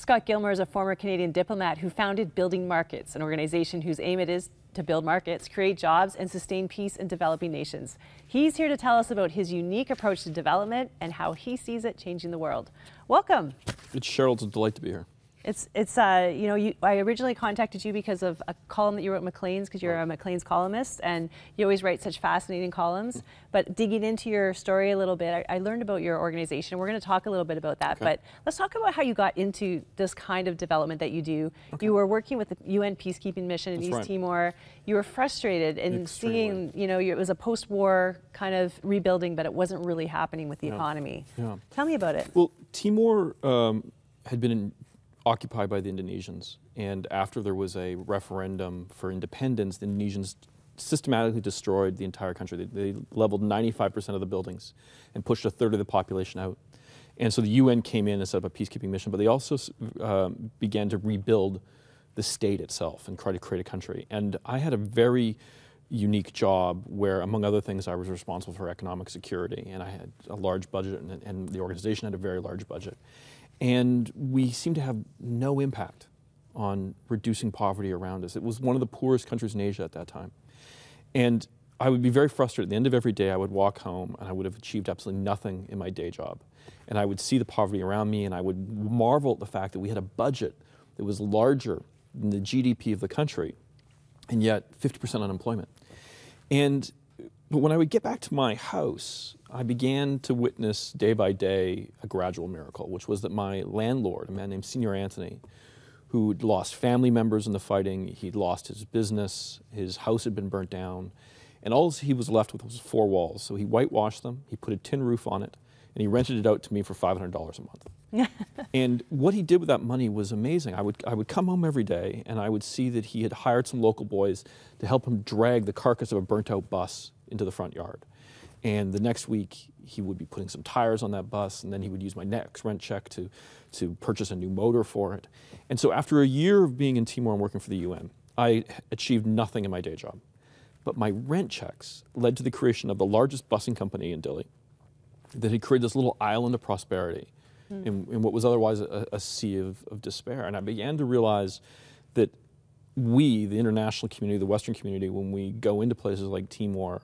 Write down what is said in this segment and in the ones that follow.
Scott Gilmore is a former Canadian diplomat who founded Building Markets, an organization whose aim it is to build markets, create jobs, and sustain peace in developing nations. He's here to tell us about his unique approach to development and how he sees it changing the world. Welcome. It's Cheryl, it's a delight to be here. You know, I originally contacted you because of a column that you wrote in Maclean's, because you're a Maclean's columnist, and you always write such fascinating columns. But digging into your story a little bit, I learned about your organization. We're going to talk a little bit about that. Okay. But let's talk about how you got into this kind of development that you do. Okay. You were working with the UN peacekeeping mission in East Timor. You were frustrated in seeing, you know, it was a post-war kind of rebuilding, but it wasn't really happening with the economy. Yeah. Tell me about it. Well, Timor had been occupied by the Indonesians, and after there was a referendum for independence, the Indonesians systematically destroyed the entire country. They leveled 95% of the buildings and pushed a third of the population out. And so the UN came in and set up a peacekeeping mission, but they also began to rebuild the state itself and try to create a country. And I had a very unique job where, among other things, I was responsible for economic security, and I had a large budget, and the organization had a very large budget. And we seemed to have no impact on reducing poverty around us. It was one of the poorest countries in Asia at that time. And I would be very frustrated. At the end of every day, I would walk home and I would have achieved absolutely nothing in my day job. And I would see the poverty around me, and I would marvel at the fact that we had a budget that was larger than the GDP of the country, and yet 50% unemployment. But when I would get back to my house, I began to witness day by day a gradual miracle, which was that my landlord, a man named Senior Anthony, who'd lost family members in the fighting, he'd lost his business, his house had been burnt down, and all he was left with was 4 walls. So he whitewashed them, he put a tin roof on it, and he rented it out to me for $500 a month. And what he did with that money was amazing. I would come home every day, and I would see that he had hired some local boys to help him drag the carcass of a burnt-out bus into the front yard. And the next week, he would be putting some tires on that bus, and then he would use my next rent check to purchase a new motor for it. And so after a year of being in Timor and working for the UN, I achieved nothing in my day job. But my rent checks led to the creation of the largest busing company in Dili that had created this little island of prosperity in what was otherwise a sea of despair. And I began to realize that we, the international community, the Western community, when we go into places like Timor,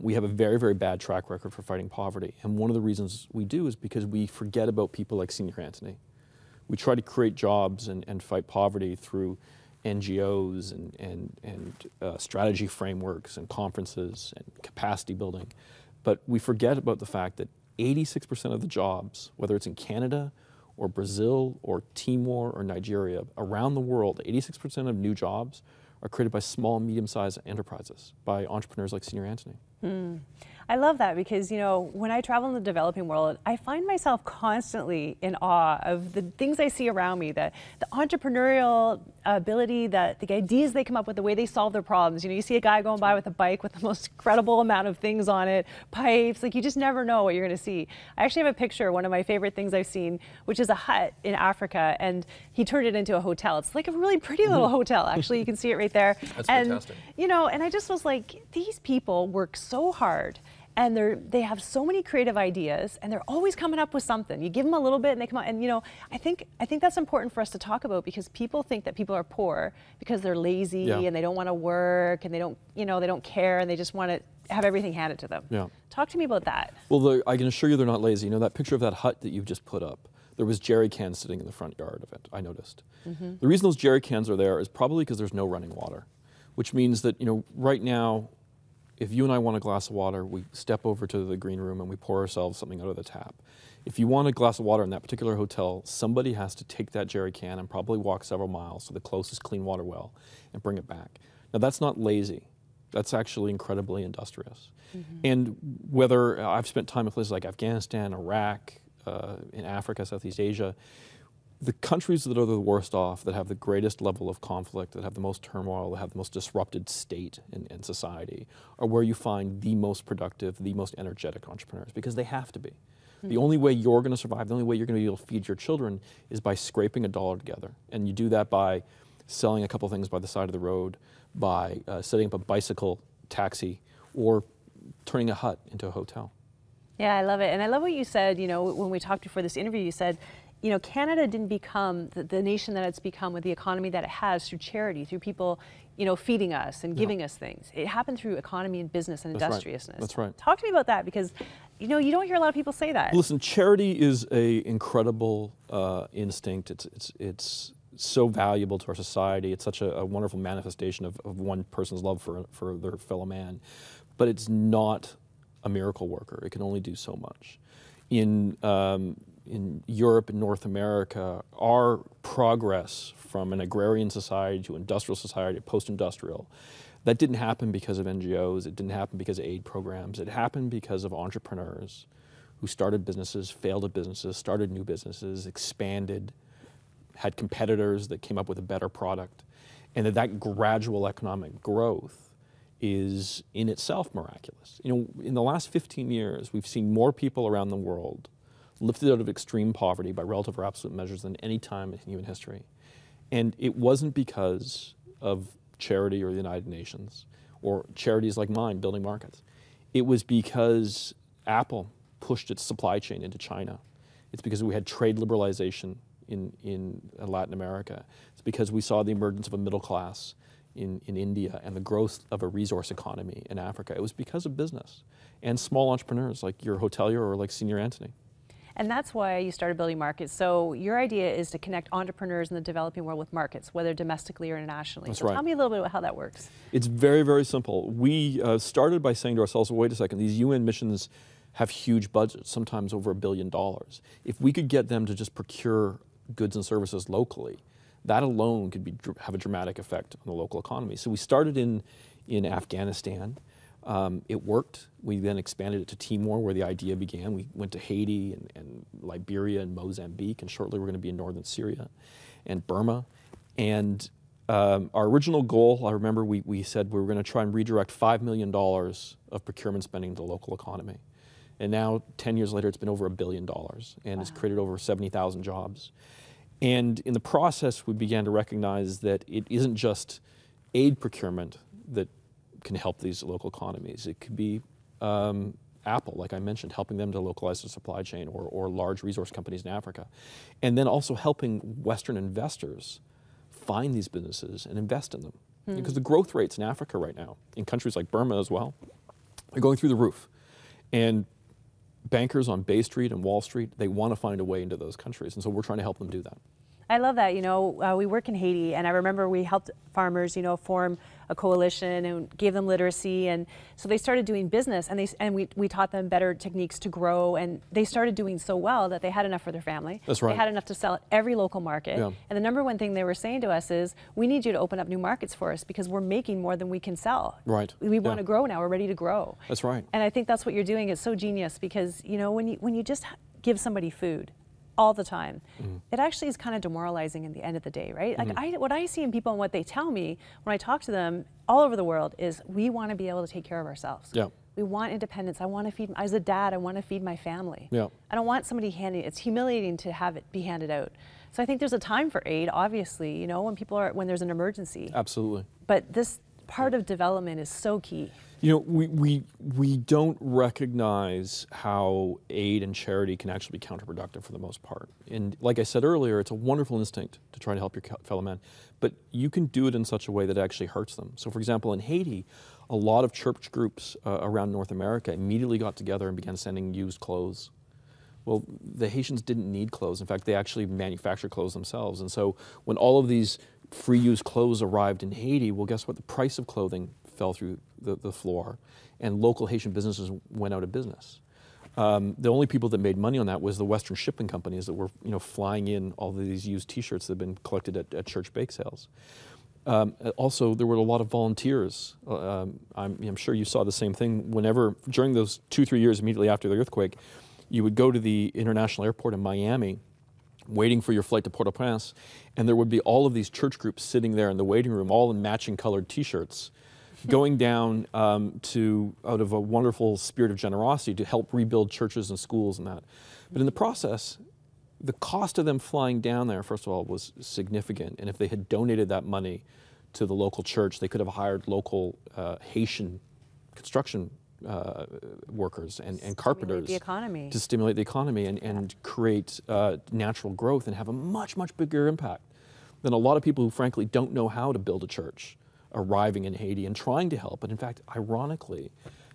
we have a very, very bad track record for fighting poverty. And one of the reasons we do is because we forget about people like Senior Anthony. We try to create jobs and fight poverty through NGOs and strategy frameworks and conferences and capacity building. But we forget about the fact that 86% of the jobs, whether it's in Canada or Brazil or Timor or Nigeria, around the world, 86% of new jobs are created by small and medium-sized enterprises, by entrepreneurs like Senior Anthony. I love that because, you know, when I travel in the developing world, I find myself constantly in awe of the things I see around me, the entrepreneurial ability, the ideas they come up with, the way they solve their problems. You know, you see a guy going by with a bike with the most incredible amount of things on it, pipes, like you just never know what you're going to see. I actually have a picture, one of my favorite things I've seen, which is a hut in Africa, and he turned it into a hotel. It's like a really pretty little hotel, actually. You can see it right there. That's fantastic. You know, and I just was like, these people work so hard. And they have so many creative ideas, and they're always coming up with something. You give them a little bit, and they come out. And you know, I think that's important for us to talk about because people think that people are poor because they're lazy and they don't want to work and they don't care and they just want to have everything handed to them. Yeah. Talk to me about that. Well, I can assure you they're not lazy. You know that picture of that hut that you've just put up? There was jerry cans sitting in the front yard of it. I noticed. The reason those jerry cans are there is probably because there's no running water, which means that, you know, right now, if you and I want a glass of water, we step over to the green room and we pour ourselves something out of the tap. If you want a glass of water in that particular hotel, somebody has to take that jerry can and probably walk several miles to the closest clean water well and bring it back. Now that's not lazy. That's actually incredibly industrious. And whether I've spent time in places like Afghanistan, Iraq, in Africa, Southeast Asia, the countries that are the worst off, that have the greatest level of conflict, that have the most turmoil, that have the most disrupted state in society, are where you find the most productive, the most energetic entrepreneurs, because they have to be. The only way you're going to survive, the only way you're going to be able to feed your children is by scraping a dollar together. And you do that by selling a couple things by the side of the road, by setting up a bicycle taxi, or turning a hut into a hotel. Yeah, I love it. And I love what you said, you know, when we talked before this interview, you said, you know, Canada didn't become the nation that it's become with the economy that it has through charity, through people, you know, feeding us and giving us things. It happened through economy and business and industriousness. That's right. Talk to me about that, because, you know, you don't hear a lot of people say that. Listen, charity is a incredible instinct. It's so valuable to our society. It's such a wonderful manifestation of one person's love for their fellow man. But it's not a miracle worker. It can only do so much. In Europe and North America, our progress from an agrarian society to industrial society, post-industrial, that didn't happen because of NGOs. It didn't happen because of aid programs. It happened because of entrepreneurs who started businesses, failed at businesses, started new businesses, expanded, had competitors that came up with a better product, and that gradual economic growth is in itself miraculous. You know, in the last 15 years, we've seen more people around the world lifted out of extreme poverty by relative or absolute measures than any time in human history. And it wasn't because of charity or the United Nations or charities like mine building markets. It was because Apple pushed its supply chain into China. It's because we had trade liberalization in Latin America. It's because we saw the emergence of a middle class in India and the growth of a resource economy in Africa. It was because of business and small entrepreneurs like your hotelier or like Senior Anthony. And that's why you started building markets. So your idea is to connect entrepreneurs in the developing world with markets, whether domestically or internationally. That's so right. Tell me a little bit about how that works. It's very, very simple. We started by saying to ourselves, well, wait a second, these UN missions have huge budgets, sometimes over $1 billion. If we could get them to just procure goods and services locally, that alone could have a dramatic effect on the local economy. So we started in Afghanistan. It worked. We then expanded it to Timor, where the idea began. We went to Haiti and Liberia and Mozambique, and shortly we're going to be in northern Syria and Burma. And our original goal, I remember we said we were going to try and redirect $5 million of procurement spending to the local economy. And now, 10 years later, it's been over $1 billion, and it's created over 70,000 jobs. And in the process, we began to recognize that it isn't just aid procurement that can help these local economies. It could be Apple, like I mentioned, helping them to localize their supply chain, or large resource companies in Africa. And then also helping Western investors find these businesses and invest in them. Because the growth rates in Africa right now, in countries like Burma as well, are going through the roof. And bankers on Bay Street and Wall Street, they want to find a way into those countries. And so we're trying to help them do that. I love that. You know, we work in Haiti, and I remember we helped farmers, you know, form a coalition and gave them literacy, and so they started doing business, and we taught them better techniques to grow, and they started doing so well that they had enough for their family. That's right. They had enough to sell at every local market. Yeah. And the number one thing they were saying to us is, we need you to open up new markets for us because we're making more than we can sell. Right. We want to grow now. We're ready to grow. That's right. And I think that's what you're doing is so genius, because, you know, when you just give somebody food all the time, it actually is kind of demoralizing in the end of the day, right? Like what I see in people and what they tell me when I talk to them all over the world is, we want to be able to take care of ourselves. Yeah. We want independence. I want to feed, as a dad, I want to feed my family. Yeah. I don't want somebody handing, it's humiliating to have it be handed out. So I think there's a time for aid, obviously, you know, when there's an emergency. Absolutely. But this part of development is so key. You know, we don't recognize how aid and charity can actually be counterproductive for the most part. And like I said earlier, it's a wonderful instinct to try to help your fellow man, but you can do it in such a way that it actually hurts them. So for example, in Haiti, a lot of church groups around North America immediately got together and began sending used clothes. Well, the Haitians didn't need clothes. In fact, they actually manufacture clothes themselves. And so when all of these free used clothes arrived in Haiti, well, guess what? The price of clothing fell through the floor, and local Haitian businesses went out of business. The only people that made money on that was the Western shipping companies that were, you know, flying in all of these used T-shirts that had been collected at church bake sales. Also, there were a lot of volunteers. I'm sure you saw the same thing. Whenever, during those 2-3 years immediately after the earthquake, you would go to the international airport in Miami, waiting for your flight to Port-au-Prince, and there would be all of these church groups sitting there in the waiting room, all in matching colored T-shirts, going down out of a wonderful spirit of generosity to help rebuild churches and schools and that. But in the process, the cost of them flying down there, first of all, was significant. And if they had donated that money to the local church, they could have hired local Haitian construction workers and carpenters. The economy. To stimulate the economy and create natural growth and have a much, much bigger impact than a lot of people who frankly don't know how to build a church arriving in Haiti and trying to help, but in fact, ironically,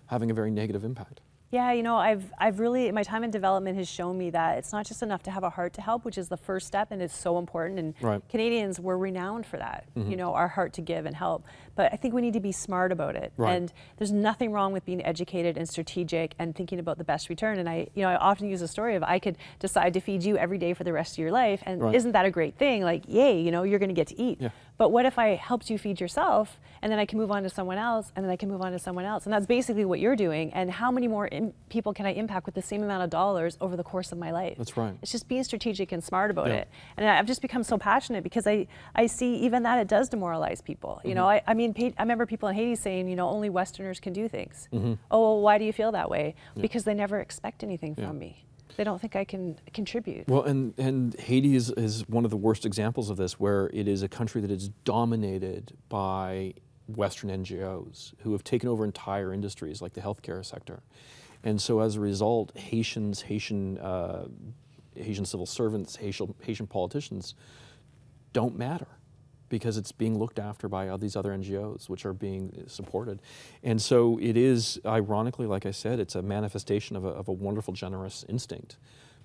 having a very negative impact. Yeah, you know, I've really, my time in development has shown me that it's not just enough to have a heart to help, which is the first step and it's so important. And right. Canadians, we're renowned for that, you know, our heart to give and help. But I think we need to be smart about it. Right. And there's nothing wrong with being educated and strategic and thinking about the best return. And I often use the story of I could decide to feed you every day for the rest of your life. And right. isn't that a great thing? Like, yay, you know, you're going to get to eat. Yeah. But what if I helped you feed yourself and then I can move on to someone else and then I can move on to someone else? And that's basically what you're doing. And how many more people can I impact with the same amount of dollars over the course of my life? That's right. It's just being strategic and smart about yeah. it. And I've just become so passionate because I see even that it does demoralize people. You know, I mean, I remember people in Haiti saying, you know, only Westerners can do things. Oh, well, why do you feel that way? Yeah. Because they never expect anything from me. They don't think I can contribute. Well, and Haiti is one of the worst examples of this, where it is a country that is dominated by Western NGOs who have taken over entire industries like the healthcare sector. And so as a result, Haitian civil servants, Haitian politicians don't matter, because it's being looked after by all these other NGOs, which are being supported. And so it is, ironically, like I said, it's a manifestation of a wonderful, generous instinct,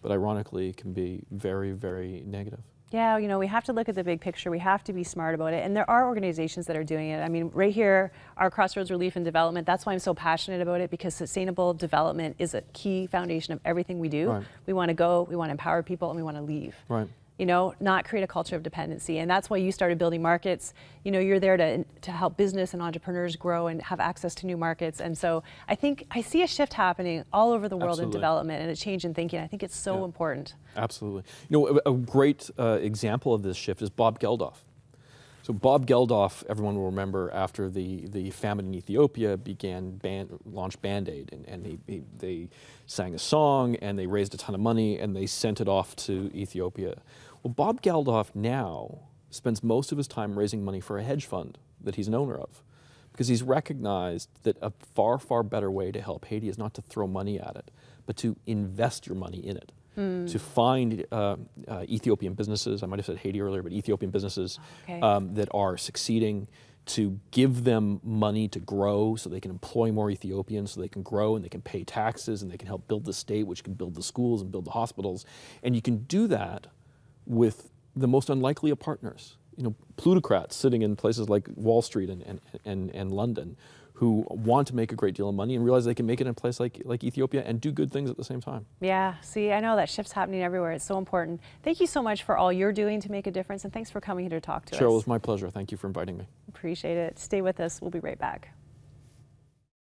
but ironically, it can be very, very negative. Yeah, you know, we have to look at the big picture. We have to be smart about it. And there are organizations that are doing it. I mean, right here, our Crossroads Relief and Development, that's why I'm so passionate about it, because sustainable development is a key foundation of everything we do. Right. We want to go, we want to empower people, and we want to leave. Right. You know, not create a culture of dependency. And that's why you started building markets. You know, you're there to help business and entrepreneurs grow and have access to new markets. And so I think I see a shift happening all over the world in development and a change in thinking. I think it's so important. Absolutely. You know, a great example of this shift is Bob Geldof. So Bob Geldof, everyone will remember, after the famine in Ethiopia launched Band-Aid, and they sang a song and they raised a ton of money and they sent it off to Ethiopia. Well, Bob Geldof now spends most of his time raising money for a hedge fund that he's an owner of, because he's recognized that a far, far better way to help Haiti is not to throw money at it, but to invest your money in it. To find Ethiopian businesses, I might have said Haiti earlier, but Ethiopian businesses that are succeeding, to give them money to grow so they can employ more Ethiopians, so they can grow and they can pay taxes and they can help build the state, which can build the schools and build the hospitals. And you can do that with the most unlikely of partners. You know, plutocrats sitting in places like Wall Street and London, who want to make a great deal of money and realize they can make it in a place like Ethiopia and do good things at the same time. Yeah, see, I know that shift's happening everywhere. It's so important. Thank you so much for all you're doing to make a difference, and thanks for coming here to talk to us. Cheryl, it was my pleasure. Thank you for inviting me. Appreciate it. Stay with us. We'll be right back.